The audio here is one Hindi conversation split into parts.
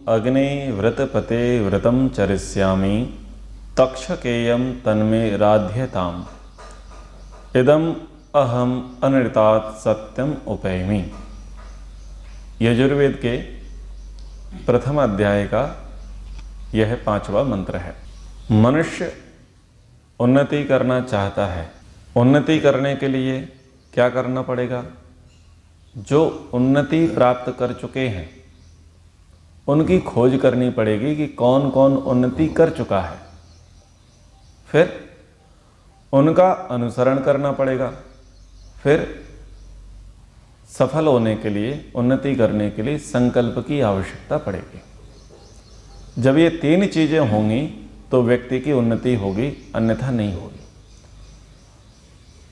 अग्ने व्रतपते व्रतं चरिष्यामि तक्षकेयं तन्मे राध्यताम् इदम अहम अनृतात् सत्यम उपैमि। यजुर्वेद के प्रथम अध्याय का यह 5वां मंत्र है। मनुष्य उन्नति करना चाहता है। उन्नति करने के लिए क्या करना पड़ेगा? जो उन्नति प्राप्त कर चुके हैं उनकी खोज करनी पड़ेगी कि कौन कौन उन्नति कर चुका है, फिर उनका अनुसरण करना पड़ेगा। फिर सफल होने के लिए, उन्नति करने के लिए संकल्प की आवश्यकता पड़ेगी। जब ये 3 चीजें होंगी तो व्यक्ति की उन्नति होगी, अन्यथा नहीं होगी।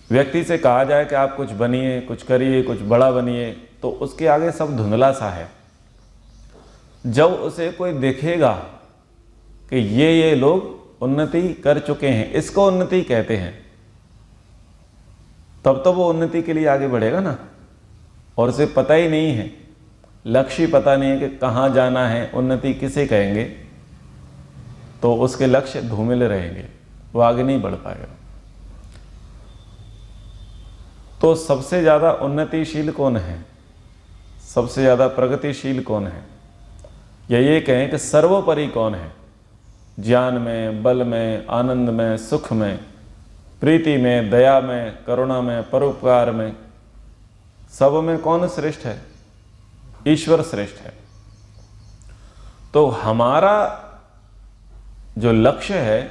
व्यक्ति से कहा जाए कि आप कुछ बनिए, कुछ करिए, कुछ बड़ा बनिए, तो उसके आगे सब धुंधला सा है। जब उसे कोई देखेगा कि ये लोग उन्नति कर चुके हैं, इसको उन्नति कहते हैं, तब तो वो उन्नति के लिए आगे बढ़ेगा ना। और उसे पता ही नहीं है, लक्ष्य पता नहीं है कि कहाँ जाना है, उन्नति किसे कहेंगे, तो उसके लक्ष्य धूमिल रहेंगे, वो आगे नहीं बढ़ पाएगा। तो सबसे ज़्यादा उन्नतिशील कौन है, सबसे ज़्यादा प्रगतिशील कौन है, या ये कहें कि सर्वोपरि कौन है? ज्ञान में, बल में, आनंद में, सुख में, प्रीति में, दया में, करुणा में, परोपकार में, सब में कौन श्रेष्ठ है? ईश्वर श्रेष्ठ है। तो हमारा जो लक्ष्य है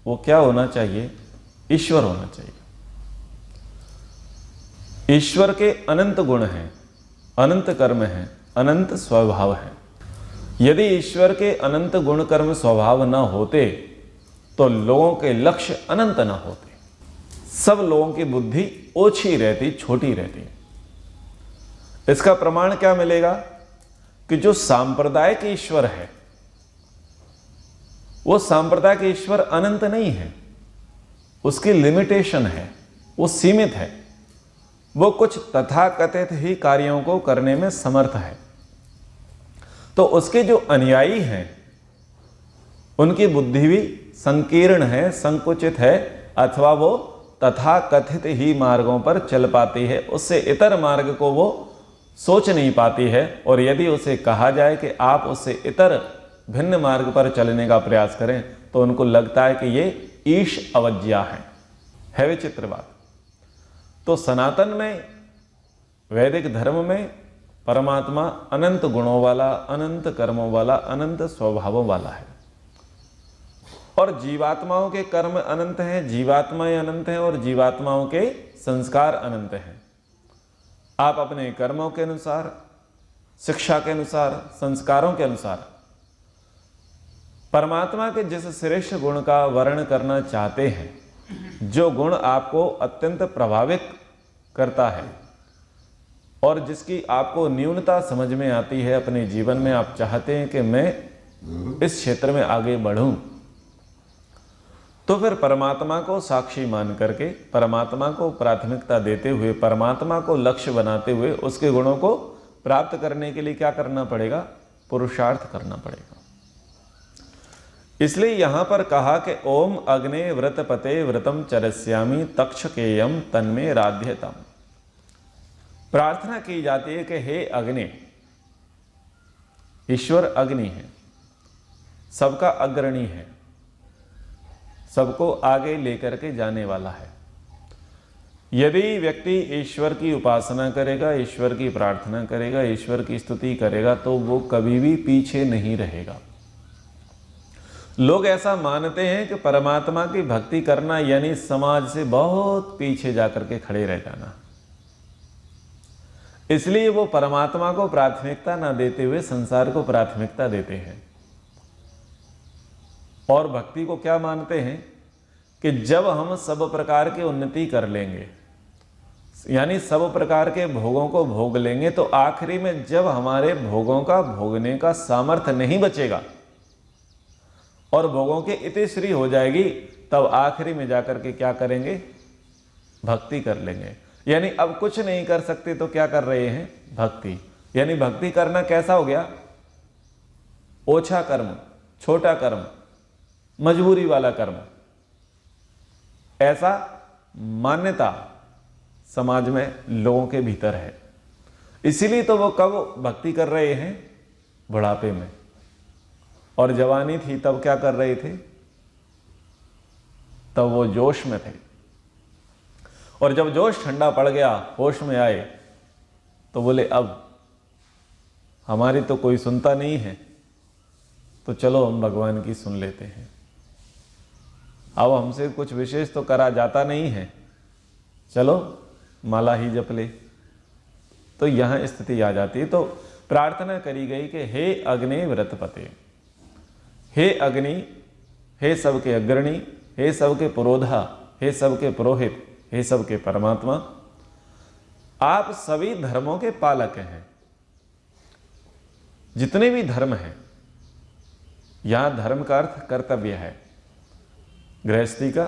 वो क्या होना चाहिए? ईश्वर होना चाहिए। ईश्वर के अनंत गुण हैं, अनंत कर्म हैं, अनंत स्वभाव हैं। यदि ईश्वर के अनंत गुण कर्म स्वभाव न होते तो लोगों के लक्ष्य अनंत न होते। सब लोगों की बुद्धि ओछी रहती, छोटी रहती। इसका प्रमाण क्या मिलेगा? कि जो सांप्रदायिक ईश्वर है वो सांप्रदायिक ईश्वर अनंत नहीं है, उसकी लिमिटेशन है, वो सीमित है। वो कुछ तथाकथित ही कार्यों को करने में समर्थ है। तो उसके जो अनुयायी हैं उनकी बुद्धि भी संकीर्ण है, संकुचित है, अथवा वो तथाकथित ही मार्गों पर चल पाती है, उससे इतर मार्ग को वो सोच नहीं पाती है। और यदि उसे कहा जाए कि आप उससे इतर भिन्न मार्ग पर चलने का प्रयास करें तो उनको लगता है कि ये ईश अवज्ञा है विचित्र बात। तो सनातन में, वैदिक धर्म में परमात्मा अनंत गुणों वाला, अनंत कर्मों वाला, अनंत स्वभावों वाला है। और जीवात्माओं के कर्म अनंत हैं, जीवात्माएं अनंत हैं, और जीवात्माओं के संस्कार अनंत हैं। आप अपने कर्मों के अनुसार, शिक्षा के अनुसार, संस्कारों के अनुसार परमात्मा के जिस श्रेष्ठ गुण का वर्णन करना चाहते हैं, जो गुण आपको अत्यंत प्रभावित करता है और जिसकी आपको न्यूनता समझ में आती है अपने जीवन में, आप चाहते हैं कि मैं इस क्षेत्र में आगे बढ़ूं, तो फिर परमात्मा को साक्षी मान करके, परमात्मा को प्राथमिकता देते हुए, परमात्मा को लक्ष्य बनाते हुए उसके गुणों को प्राप्त करने के लिए क्या करना पड़ेगा? पुरुषार्थ करना पड़ेगा। इसलिए यहां पर कहा कि ओम अग्ने व्रतपते व्रतम चरस्यामि तक्षकेयम तन्मे राध्यताम। प्रार्थना की जाती है कि हे अग्नि, ईश्वर अग्नि है, सबका अग्रणी है, सबको आगे लेकर के जाने वाला है। यदि व्यक्ति ईश्वर की उपासना करेगा, ईश्वर की प्रार्थना करेगा, ईश्वर की स्तुति करेगा, तो वो कभी भी पीछे नहीं रहेगा। लोग ऐसा मानते हैं कि परमात्मा की भक्ति करना यानी समाज से बहुत पीछे जाकर के खड़े रह जाना। इसलिए वो परमात्मा को प्राथमिकता ना देते हुए संसार को प्राथमिकता देते हैं। और भक्ति को क्या मानते हैं कि जब हम सब प्रकार की उन्नति कर लेंगे, यानी सब प्रकार के भोगों को भोग लेंगे, तो आखिरी में जब हमारे भोगों का भोगने का सामर्थ्य नहीं बचेगा और भोगों की इतिश्री हो जाएगी, तब आखिरी में जाकर के क्या करेंगे? भक्ति कर लेंगे। यानी अब कुछ नहीं कर सकते तो क्या कर रहे हैं? भक्ति। यानी भक्ति करना कैसा हो गया? ओछा कर्म, छोटा कर्म, मजबूरी वाला कर्म, ऐसा मान्यता समाज में लोगों के भीतर है। इसीलिए तो वो कब भक्ति कर रहे हैं? बुढ़ापे में। और जवानी थी तब क्या कर रहे थे? तब वो जोश में थे। और जब जोश ठंडा पड़ गया, होश में आए, तो बोले अब हमारी तो कोई सुनता नहीं है, तो चलो हम भगवान की सुन लेते हैं। अब हमसे कुछ विशेष तो करा जाता नहीं है, चलो माला ही जप ले। तो यहां स्थिति आ जाती है। तो प्रार्थना करी गई कि हे अग्नि व्रतपते, हे अग्नि, हे सबके अग्रणी, हे सबके पुरोधा, हे सबके पुरोहित, हे सबके परमात्मा, आप सभी धर्मों के पालक हैं। जितने भी धर्म हैं, यहां धर्म का अर्थ कर्तव्य है। गृहस्थी का,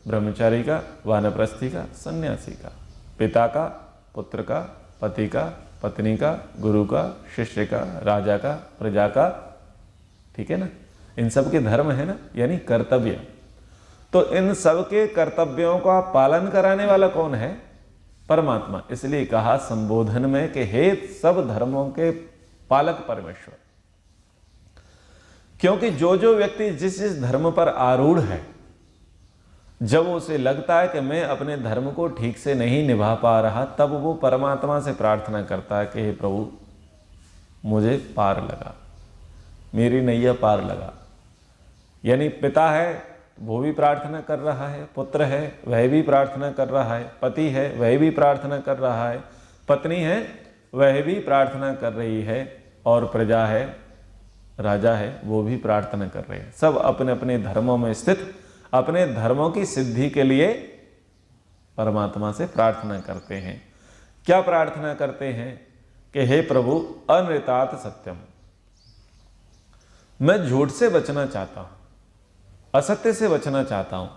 ब्रह्मचारी का, वानप्रस्थी का, सन्यासी का, पिता का, पुत्र का, पति का, पत्नी का, गुरु का, शिष्य का, राजा का, प्रजा का, ठीक है ना? इन सब के धर्म है ना, यानी कर्तव्य। तो इन सब के कर्तव्यों का पालन कराने वाला कौन है? परमात्मा। इसलिए कहा संबोधन में कि हे सब धर्मों के पालक परमेश्वर। क्योंकि जो जो व्यक्ति जिस जिस धर्म पर आरूढ़ है, जब उसे लगता है कि मैं अपने धर्म को ठीक से नहीं निभा पा रहा, तब वो परमात्मा से प्रार्थना करता है कि हे प्रभु मुझे पार लगा, मेरी नैया पार लगा। यानी पिता है वो भी प्रार्थना कर रहा है, पुत्र है वह भी प्रार्थना कर रहा है, पति है वह भी प्रार्थना कर रहा है, पत्नी है वह भी प्रार्थना कर रही है, और प्रजा है, राजा है, वो भी प्रार्थना कर रहे हैं। सब अपने अपने धर्मों में स्थित अपने धर्मों की सिद्धि के लिए परमात्मा से प्रार्थना करते हैं। क्या प्रार्थना करते हैं? कि हे प्रभु अनृतात सत्यम, मैं झूठ से बचना चाहता हूं, असत्य से बचना चाहता हूं,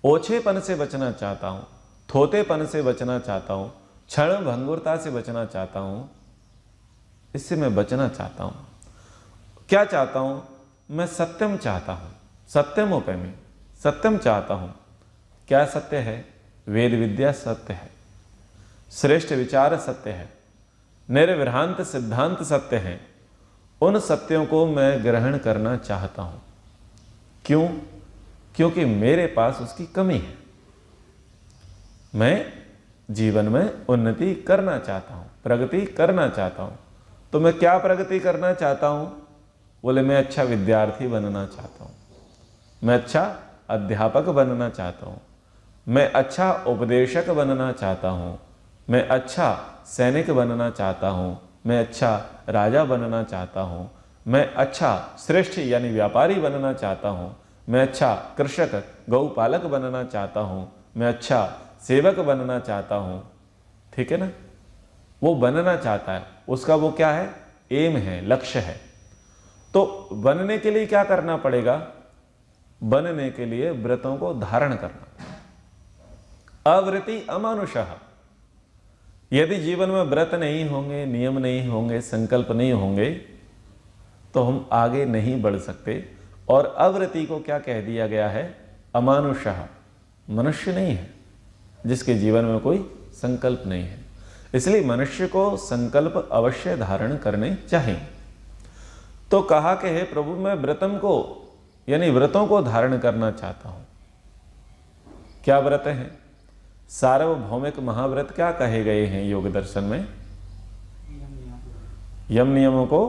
ओछेपन से बचना चाहता हूं, थोतेपन से बचना चाहता हूं, क्षण भंगुरता से बचना चाहता हूं। इससे मैं बचना चाहता हूं। क्या चाहता हूं? मैं सत्यम चाहता हूं, सत्यम उपैमी, सत्यम चाहता हूं। क्या सत्य है? वेद विद्या सत्य है, श्रेष्ठ विचार सत्य है, निर्विभ्रांत सिद्धांत सत्य है। उन सत्यों को मैं ग्रहण करना चाहता हूं। क्यों? क्योंकि मेरे पास उसकी कमी है। मैं जीवन में उन्नति करना चाहता हूं, प्रगति करना चाहता हूं। तो मैं क्या प्रगति करना चाहता हूं? बोले मैं अच्छा विद्यार्थी बनना चाहता हूं, मैं अच्छा अध्यापक बनना चाहता हूं, मैं अच्छा उपदेशक बनना चाहता हूं, मैं अच्छा सैनिक बनना चाहता हूं, मैं अच्छा राजा बनना चाहता हूं, मैं अच्छा श्रेष्ठ यानी व्यापारी बनना चाहता हूं, मैं अच्छा कृषक गौपालक बनना चाहता हूं, मैं अच्छा सेवक बनना चाहता हूं। ठीक है ना? वो बनना चाहता है, उसका वो क्या है? एम है, लक्ष्य है। तो बनने के लिए क्या करना पड़ेगा? बनने के लिए व्रतों को धारण करना। अव्रति अमानुषः। यदि जीवन में व्रत नहीं होंगे, नियम नहीं होंगे, संकल्प नहीं होंगे, तो हम आगे नहीं बढ़ सकते। और अव्रति को क्या कह दिया गया है? अमानुषः, मनुष्य नहीं है, जिसके जीवन में कोई संकल्प नहीं है। इसलिए मनुष्य को संकल्प अवश्य धारण करने चाहिए। तो कहा कि हे प्रभु मैं व्रतम को यानी व्रतों को धारण करना चाहता हूं। क्या व्रत है? सार्वभौमिक महाव्रत क्या कहे गए हैं योग दर्शन में? यम नियमों को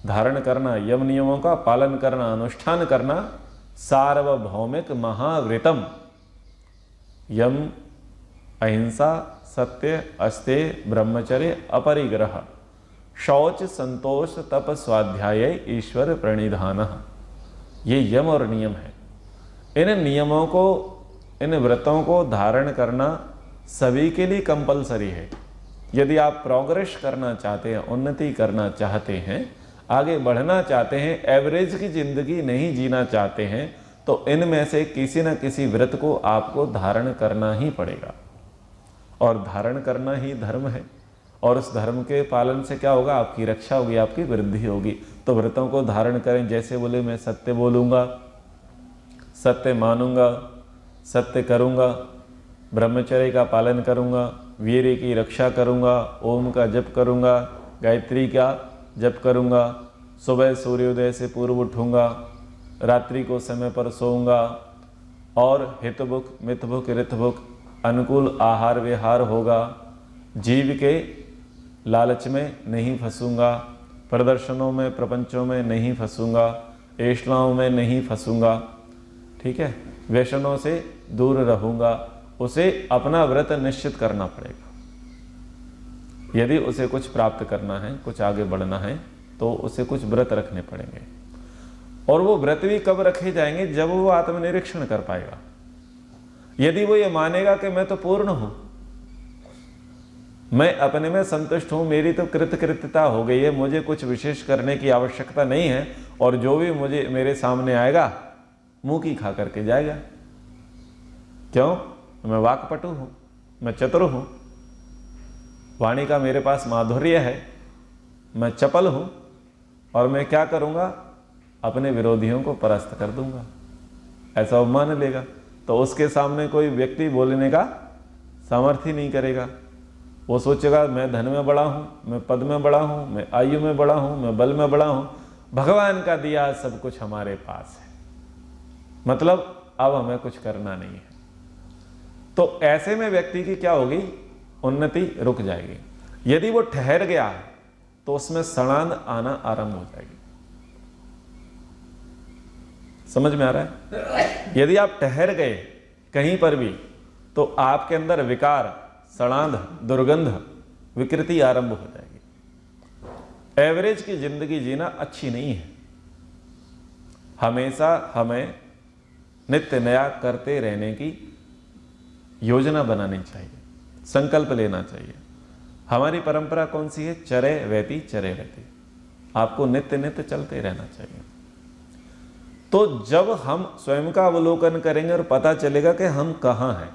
धारण करना, यम नियमों का पालन करना, अनुष्ठान करना, सार्वभौमिक महाव्रतम। यम अहिंसा, सत्य, अस्तेय, ब्रह्मचर्य, अपरिग्रह, शौच, संतोष, तप, स्वाध्याय, ईश्वर प्रणिधान। ये यम और नियम है। इन नियमों को, इन व्रतों को धारण करना सभी के लिए कंपलसरी है। यदि आप प्रोग्रेस करना चाहते हैं, उन्नति करना चाहते हैं, आगे बढ़ना चाहते हैं, एवरेज की जिंदगी नहीं जीना चाहते हैं, तो इनमें से किसी न किसी व्रत को आपको धारण करना ही पड़ेगा। और धारण करना ही धर्म है। और उस धर्म के पालन से क्या होगा, आपकी रक्षा होगी, आपकी वृद्धि होगी। तो व्रतों को धारण करें, जैसे बोले मैं सत्य बोलूँगा, सत्य मानूंगा, सत्य करूँगा, ब्रह्मचर्य का पालन करूँगा, वीर्य की रक्षा करूँगा, ओम का जप करूँगा, गायत्री का जप करूँगा, सुबह सूर्योदय से पूर्व उठूँगा, रात्रि को समय पर सोऊंगा, और हितभुक मितभुक ऋतभुक अनुकूल आहार विहार होगा, जीव के लालच में नहीं फंसूंगा, प्रदर्शनों में प्रपंचों में नहीं फंसूंगा, ऐशलाओं में नहीं फंसूंगा, ठीक है, व्यसनों से दूर रहूंगा। उसे अपना व्रत निश्चित करना पड़ेगा। यदि उसे कुछ प्राप्त करना है, कुछ आगे बढ़ना है, तो उसे कुछ व्रत रखने पड़ेंगे। और वो व्रत भी कब रखे जाएंगे, जब वो आत्मनिरीक्षण कर पाएगा। यदि वो ये मानेगा कि मैं तो पूर्ण हूं, मैं अपने में संतुष्ट हूं, मेरी तो कृतकृत्यता हो गई है, मुझे कुछ विशेष करने की आवश्यकता नहीं है, और जो भी मुझे मेरे सामने आएगा मुंह की खा करके जाएगा। क्यों? मैं वाक्पटु हूं, मैं चतुर हूं, वाणी का मेरे पास माधुर्य है, मैं चपल हूं, और मैं क्या करूंगा, अपने विरोधियों को परास्त कर दूंगा, ऐसा मान लेगा। तो उसके सामने कोई व्यक्ति बोलने का सामर्थ्य नहीं करेगा। वो सोचेगा मैं धन में बड़ा हूं, मैं पद में बड़ा हूं, मैं आयु में बड़ा हूं, मैं बल में बड़ा हूं, भगवान का दिया सब कुछ हमारे पास है, मतलब अब हमें कुछ करना नहीं है। तो ऐसे में व्यक्ति की क्या होगी, उन्नति रुक जाएगी। यदि वो ठहर गया तो उसमें सड़ांध आना आरंभ हो जाएगी। समझ में आ रहा है? यदि आप ठहर गए कहीं पर भी, तो आपके अंदर विकार, सड़ांध, दुर्गंध, विकृति आरंभ हो जाएगी। एवरेज की जिंदगी जीना अच्छी नहीं है। हमेशा हमें नित्य नया करते रहने की योजना बनानी चाहिए, संकल्प लेना चाहिए। हमारी परंपरा कौन सी है? चरे वैती चरे रहती। आपको नित्य नित्य चलते रहना चाहिए। तो जब हम स्वयं का अवलोकन करेंगे और पता चलेगा कि हम कहां हैं,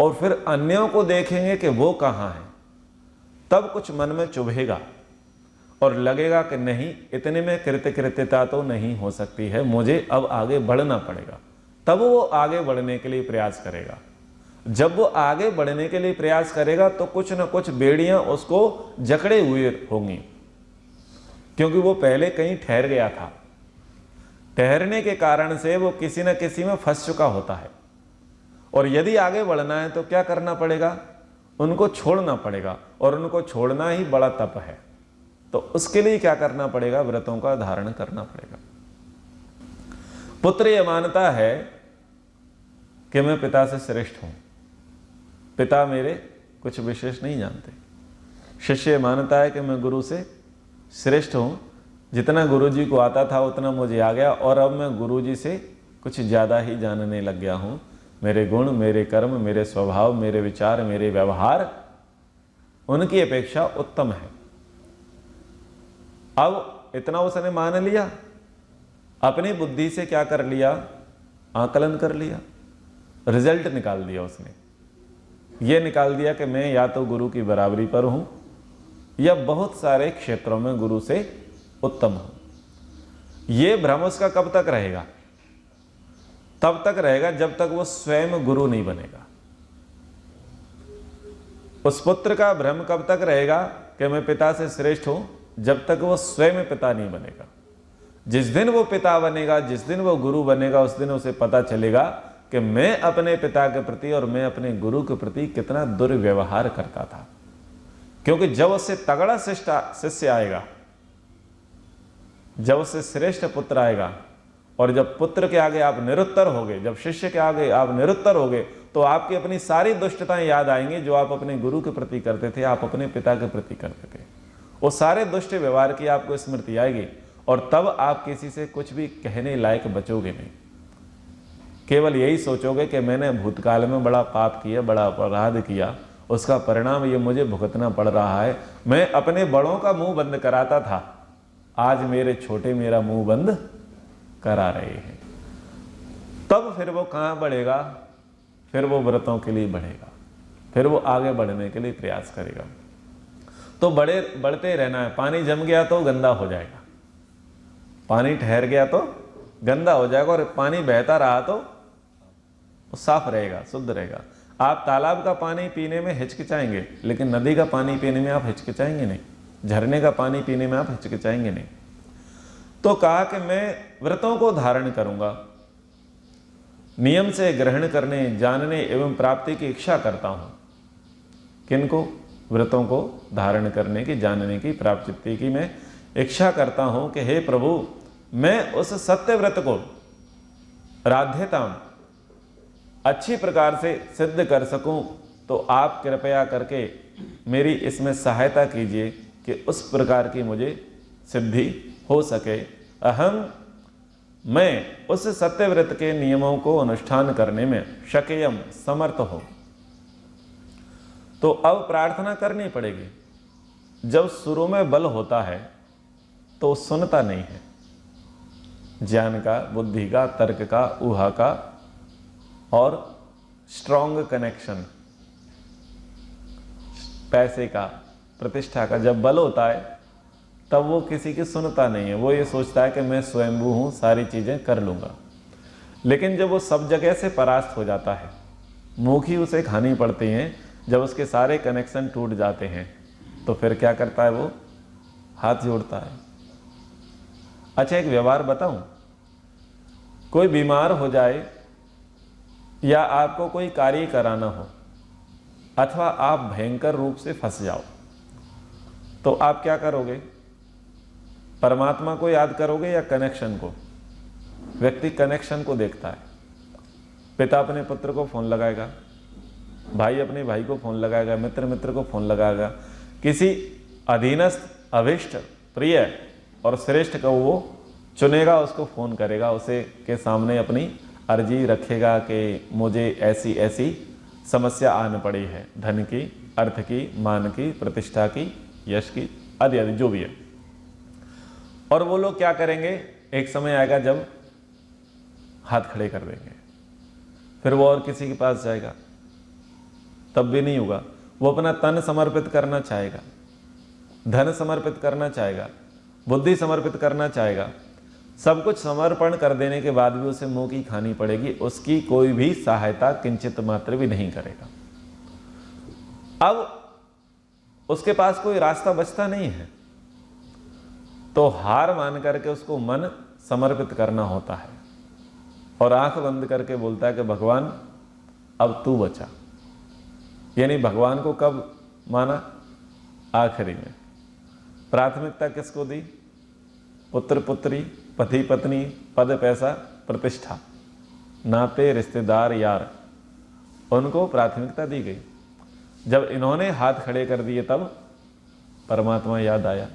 और फिर अन्यों को देखेंगे कि वो कहां हैं, तब कुछ मन में चुभेगा और लगेगा कि नहीं, इतने में कृतकृत्यता तो नहीं हो सकती है, मुझे अब आगे बढ़ना पड़ेगा। तब वो आगे बढ़ने के लिए प्रयास करेगा। जब वो आगे बढ़ने के लिए प्रयास करेगा तो कुछ ना कुछ बेड़ियां उसको जकड़े हुए होंगी, क्योंकि वो पहले कहीं ठहर गया था। ठहरने के कारण से वो किसी न किसी में फंस चुका होता है, और यदि आगे बढ़ना है तो क्या करना पड़ेगा, उनको छोड़ना पड़ेगा, और उनको छोड़ना ही बड़ा तप है। तो उसके लिए क्या करना पड़ेगा, व्रतों का धारण करना पड़ेगा। पुत्र यह मानता है कि मैं पिता से श्रेष्ठ हूं, पिता मेरे कुछ विशेष नहीं जानते। शिष्य मानता है कि मैं गुरु से श्रेष्ठ हूं, जितना गुरुजी को आता था उतना मुझे आ गया, और अब मैं गुरुजी से कुछ ज्यादा ही जानने लग गया हूं। मेरे गुण, मेरे कर्म, मेरे स्वभाव, मेरे विचार, मेरे व्यवहार उनकी अपेक्षा उत्तम है। अब इतना उसने मान लिया, अपनी बुद्धि से क्या कर लिया, आकलन कर लिया, रिजल्ट निकाल दिया। उसने ये निकाल दिया कि मैं या तो गुरु की बराबरी पर हूं, या बहुत सारे क्षेत्रों में गुरु से उत्तम हूं। यह भ्रम उसका कब तक रहेगा? तब तक रहेगा जब तक वो स्वयं गुरु नहीं बनेगा। उस पुत्र का भ्रम कब तक रहेगा कि मैं पिता से श्रेष्ठ हूं? जब तक वो स्वयं पिता नहीं बनेगा। जिस दिन वो पिता बनेगा, जिस दिन वो गुरु बनेगा, उस दिन उसे पता चलेगा कि मैं अपने पिता के प्रति और मैं अपने गुरु के प्रति कितना दुर्व्यवहार करता था। क्योंकि जब उससे तगड़ा शिष्य आएगा, जब उससे श्रेष्ठ पुत्र आएगा, और जब पुत्र के आगे आप निरुत्तर होगे, जब शिष्य के आगे आप निरुत्तर होगे, तो आपकी अपनी सारी दुष्टताएं याद आएंगी जो आप अपने गुरु के प्रति करते थे, आप अपने पिता के प्रति करते थे। वो सारे दुष्ट व्यवहार की आपको स्मृति आएगी, और तब आप किसी से कुछ भी कहने लायक बचोगे नहीं। केवल यही सोचोगे कि मैंने भूतकाल में बड़ा पाप किया, बड़ा अपराध किया, उसका परिणाम ये मुझे भुगतना पड़ रहा है। मैं अपने बड़ों का मुंह बंद कराता था, आज मेरे छोटे मेरा मुंह बंद करा रहे हैं। तब फिर वो कहां बढ़ेगा? फिर वो व्रतों के लिए बढ़ेगा, फिर वो आगे बढ़ने के लिए प्रयास करेगा। तो बढ़ते रहना है। पानी जम गया तो गंदा हो जाएगा, पानी ठहर गया तो गंदा हो जाएगा, और पानी बहता रहा तो साफ रहेगा, शुद्ध रहेगा। आप तालाब का पानी पीने में हिचकिचाएंगे, लेकिन नदी का पानी पीने में आप हिचकिचाएंगे नहीं, झरने का पानी पीने में आप हिचकिचाएंगे नहीं। तो कहा कि मैं व्रतों को धारण करूंगा, नियम से ग्रहण करने, जानने एवं प्राप्ति की इच्छा करता हूं। किनको? व्रतों को धारण करने की, जानने की, प्राप्ति की मैं इच्छा करता हूं कि हे प्रभु, मैं उस सत्य व्रत को राध्यता अच्छी प्रकार से सिद्ध कर सकूं, तो आप कृपया करके मेरी इसमें सहायता कीजिए कि उस प्रकार की मुझे सिद्धि हो सके। मैं उस सत्य व्रत के नियमों को अनुष्ठान करने में शकेयम, समर्थ हो। तो अब प्रार्थना करनी पड़ेगी। जब शुरू में बल होता है तो सुनता नहीं है, ज्ञान का, बुद्धि का, तर्क का, ऊहा का और स्ट्रॉन्ग कनेक्शन, पैसे का, प्रतिष्ठा का जब बल होता है तब वो किसी की सुनता नहीं है। वो ये सोचता है कि मैं स्वयंभू हूं, सारी चीजें कर लूंगा। लेकिन जब वो सब जगह से परास्त हो जाता है, मुखी उसे खानी पड़ती हैं, जब उसके सारे कनेक्शन टूट जाते हैं, तो फिर क्या करता है? वो हाथ जोड़ता है। अच्छा, एक व्यवहार बताऊं, कोई बीमार हो जाए या आपको कोई कार्य कराना हो, अथवा आप भयंकर रूप से फंस जाओ, तो आप क्या करोगे? परमात्मा को याद करोगे या कनेक्शन को? व्यक्ति कनेक्शन को देखता है। पिता अपने पुत्र को फोन लगाएगा, भाई अपने भाई को फोन लगाएगा, मित्र मित्र को फोन लगाएगा, किसी अधीनस्थ, अभिष्ट, प्रिय और श्रेष्ठ को वो चुनेगा, उसको फोन करेगा, उसे के सामने अपनी अर्जी रखेगा कि मुझे ऐसी ऐसी समस्या आने पड़ी है, धन की, अर्थ की, मान की, प्रतिष्ठा की, यश की, आदि आदि जो भी है। और वो लोग क्या करेंगे? एक समय आएगा जब हाथ खड़े कर देंगे, फिर वो और किसी के पास जाएगा, तब भी नहीं होगा। वो अपना तन समर्पित करना चाहेगा, धन समर्पित करना चाहेगा, बुद्धि समर्पित करना चाहेगा, सब कुछ समर्पण कर देने के बाद भी उसे मुंह की खानी पड़ेगी, उसकी कोई भी सहायता किंचित मात्र भी नहीं करेगा। अब उसके पास कोई रास्ता बचता नहीं है, तो हार मान करके उसको मन समर्पित करना होता है और आंख बंद करके बोलता है कि भगवान अब तू बचा। यानी भगवान को कब माना? आखिरी में। प्राथमिकता किसको दी? पुत्र पुत्री, पति पत्नी, पद पैसा, प्रतिष्ठा, नाते, रिश्तेदार, यार, उनको प्राथमिकता दी गई। जब इन्होंने हाथ खड़े कर दिए तब परमात्मा याद आया।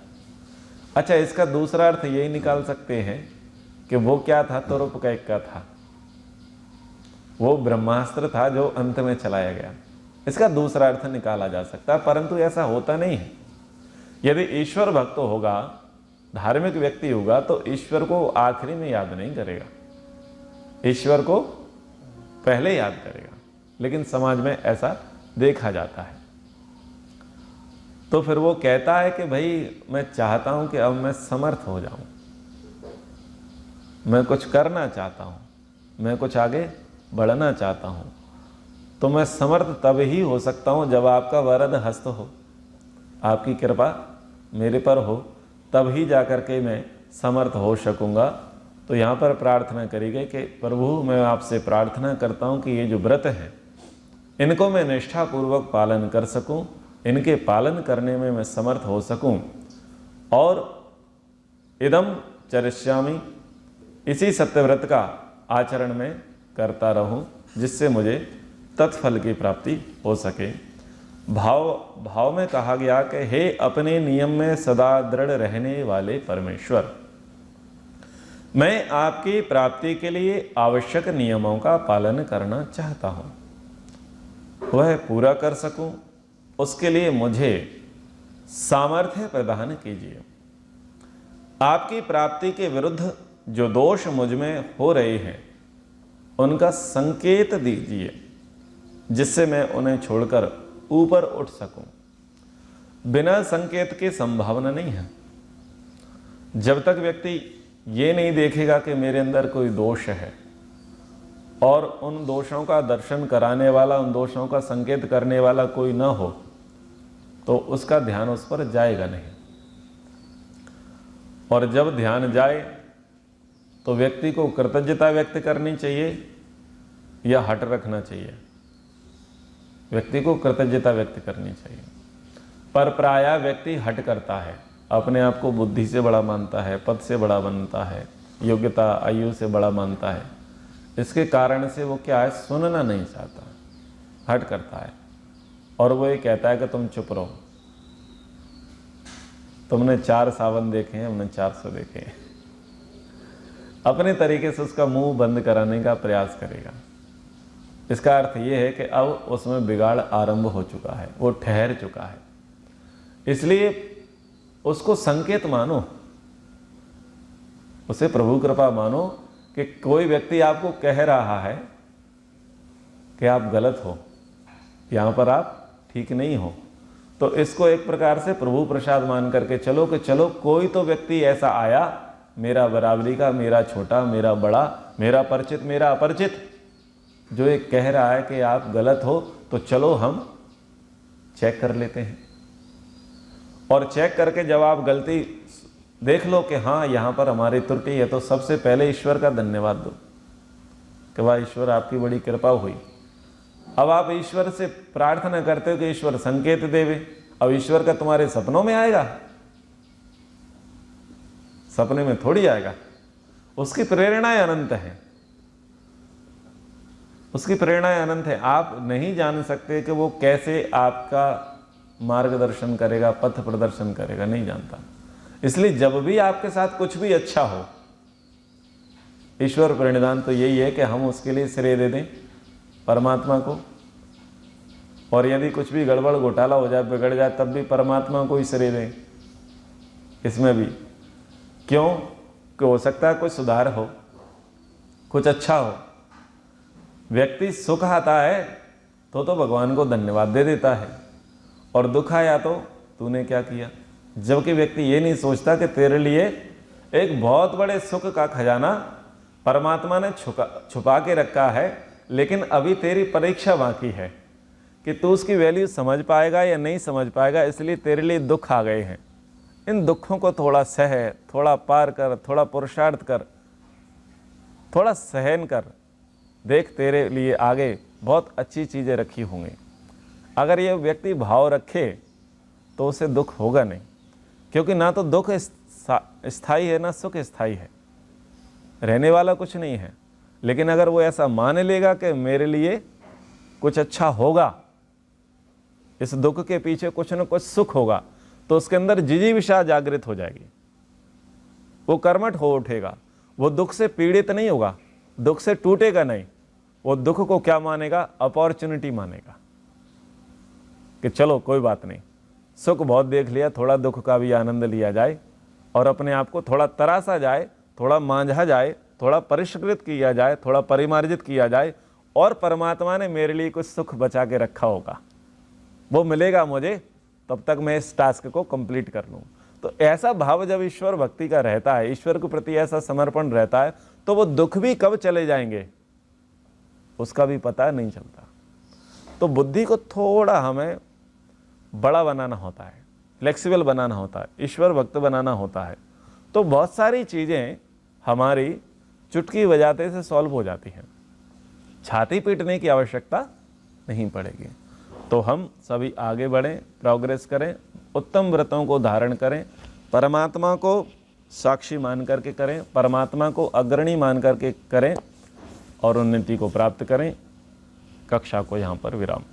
अच्छा, इसका दूसरा अर्थ यही निकाल सकते हैं कि वो क्या था? तुरुपकैक का था, वो ब्रह्मास्त्र था जो अंत में चलाया गया। इसका दूसरा अर्थ निकाला जा सकता है, परंतु ऐसा होता नहीं है। यदि ईश्वर भक्त होगा, धार्मिक व्यक्ति होगा, तो ईश्वर को आखिरी में याद नहीं करेगा, ईश्वर को पहले याद करेगा। लेकिन समाज में ऐसा देखा जाता है। तो फिर वो कहता है कि भाई मैं चाहता हूं कि अब मैं समर्थ हो जाऊं, मैं कुछ करना चाहता हूं, मैं कुछ आगे बढ़ना चाहता हूं, तो मैं समर्थ तब ही हो सकता हूं जब आपका वरद हस्त हो, आपकी कृपा मेरे पर हो, तब ही जाकर के मैं समर्थ हो सकूंगा। तो यहाँ पर प्रार्थना करी गई कि प्रभु मैं आपसे प्रार्थना करता हूँ कि ये जो व्रत हैं इनको मैं निष्ठापूर्वक पालन कर सकूं, इनके पालन करने में मैं समर्थ हो सकूं, और इदम चरिष्यामि, इसी सत्यव्रत का आचरण में करता रहूं, जिससे मुझे तत्फल की प्राप्ति हो सके। भाव में कहा गया कि हे अपने नियम में सदा दृढ़ रहने वाले परमेश्वर, मैं आपकी प्राप्ति के लिए आवश्यक नियमों का पालन करना चाहता हूं, वह पूरा कर सकूं, उसके लिए मुझे सामर्थ्य प्रदान कीजिए। आपकी प्राप्ति के विरुद्ध जो दोष मुझ में हो रहे हैं उनका संकेत दीजिए, जिससे मैं उन्हें छोड़कर ऊपर उठ सकूं। बिना संकेत के संभावना नहीं है। जब तक व्यक्ति ये नहीं देखेगा कि मेरे अंदर कोई दोष है और उन दोषों का दर्शन कराने वाला, उन दोषों का संकेत करने वाला कोई न हो, तो उसका ध्यान उस पर जाएगा नहीं। और जब ध्यान जाए तो व्यक्ति को कृतज्ञता व्यक्त करनी चाहिए या हट रखना चाहिए? व्यक्ति को कृतज्ञता व्यक्त करनी चाहिए। पर प्रायः व्यक्ति हट करता है, अपने आप को बुद्धि से बड़ा मानता है, पद से बड़ा मानता है, योग्यता आयु से बड़ा मानता है। इसके कारण से वो क्या है, सुनना नहीं चाहता, हट करता है। और वो ये कहता है कि तुम चुप रहो, तुमने 4 सावन देखे हैं, हमने 400 देखे हैं। अपने तरीके से उसका मुंह बंद कराने का प्रयास करेगा। इसका अर्थ ये है कि अब उसमें बिगाड़ आरंभ हो चुका है, वो ठहर चुका है। इसलिए उसको संकेत मानो, उसे प्रभु कृपा मानो कि कोई व्यक्ति आपको कह रहा है कि आप गलत हो, यहां पर आप ठीक नहीं हो। तो इसको एक प्रकार से प्रभु प्रसाद मान करके चलो कि चलो कोई तो व्यक्ति ऐसा आया, मेरा बराबरी का, मेरा छोटा, मेरा बड़ा, मेरा परिचित, मेरा अपरिचित, जो ये कह रहा है कि आप गलत हो, तो चलो हम चेक कर लेते हैं। और चेक करके जब आप गलती देख लो कि हाँ यहाँ पर हमारी त्रुटि है, तो सबसे पहले ईश्वर का धन्यवाद दो कि वाह ईश्वर आपकी बड़ी कृपा हुई। अब आप ईश्वर से प्रार्थना करते हो कि ईश्वर संकेत देवे। अब ईश्वर का तुम्हारे सपनों में आएगा? सपने में थोड़ी आएगा। उसकी प्रेरणाएं अनंत है, उसकी प्रेरणाएं अनंत है। आप नहीं जान सकते कि वो कैसे आपका मार्गदर्शन करेगा, पथ प्रदर्शन करेगा, नहीं जानता। इसलिए जब भी आपके साथ कुछ भी अच्छा हो, ईश्वर प्रणिधान तो यही है कि हम उसके लिए श्रेय दे दें परमात्मा को। और यदि कुछ भी गड़बड़ घोटाला हो जाए, बिगड़ जाए, तब भी परमात्मा को ही श्रेय दें। इसमें भी क्यों कि हो सकता है कुछ सुधार हो, कुछ अच्छा हो। व्यक्ति सुख आता है तो भगवान को धन्यवाद दे देता है, और दुख आया तो तूने क्या किया। जबकि व्यक्ति ये नहीं सोचता कि तेरे लिए एक बहुत बड़े सुख का खजाना परमात्मा ने छुपा के रखा है, लेकिन अभी तेरी परीक्षा बाकी है कि तू उसकी वैल्यू समझ पाएगा या नहीं समझ पाएगा। इसलिए तेरे लिए दुख आ गए हैं। इन दुखों को थोड़ा सह, थोड़ा पार कर, थोड़ा पुरुषार्थ कर, थोड़ा सहन कर। देख तेरे लिए आगे बहुत अच्छी चीज़ें रखी होंगी। अगर ये व्यक्ति भाव रखे तो उसे दुख होगा नहीं, क्योंकि ना तो दुख स्थायी है ना सुख स्थायी है, रहने वाला कुछ नहीं है। लेकिन अगर वो ऐसा मान लेगा कि मेरे लिए कुछ अच्छा होगा, इस दुख के पीछे कुछ न कुछ सुख होगा, तो उसके अंदर जिजीविषा जागृत हो जाएगी। वो कर्मठ हो उठेगा। वो दुख से पीड़ित नहीं होगा, दुख से टूटेगा नहीं। वो दुख को क्या मानेगा? अपॉर्चुनिटी मानेगा कि चलो कोई बात नहीं, सुख बहुत देख लिया, थोड़ा दुख का भी आनंद लिया जाए और अपने आप को थोड़ा तरासा जाए, थोड़ा मांझा जाए, थोड़ा परिष्कृत किया जाए, थोड़ा परिमार्जित किया जाए, और परमात्मा ने मेरे लिए कुछ सुख बचा के रखा होगा, वो मिलेगा मुझे, तब तक मैं इस टास्क को कंप्लीट कर लूँ। तो ऐसा भाव जब ईश्वर भक्ति का रहता है, ईश्वर के प्रति ऐसा समर्पण रहता है, तो वो दुख भी कब चले जाएंगे उसका भी पता नहीं चलता। तो बुद्धि को थोड़ा हमें बड़ा बनाना होता है, फ्लेक्सिबल बनाना होता है, ईश्वर भक्त बनाना होता है। तो बहुत सारी चीज़ें हमारी चुटकी बजाते से सॉल्व हो जाती हैं, छाती पीटने की आवश्यकता नहीं पड़ेगी। तो हम सभी आगे बढ़ें, प्रोग्रेस करें, उत्तम व्रतों को धारण करें, परमात्मा को साक्षी मान करके करें, परमात्मा को अग्रणी मान करके करें और उन्नति को प्राप्त करें। कक्षा को यहाँ पर विराम।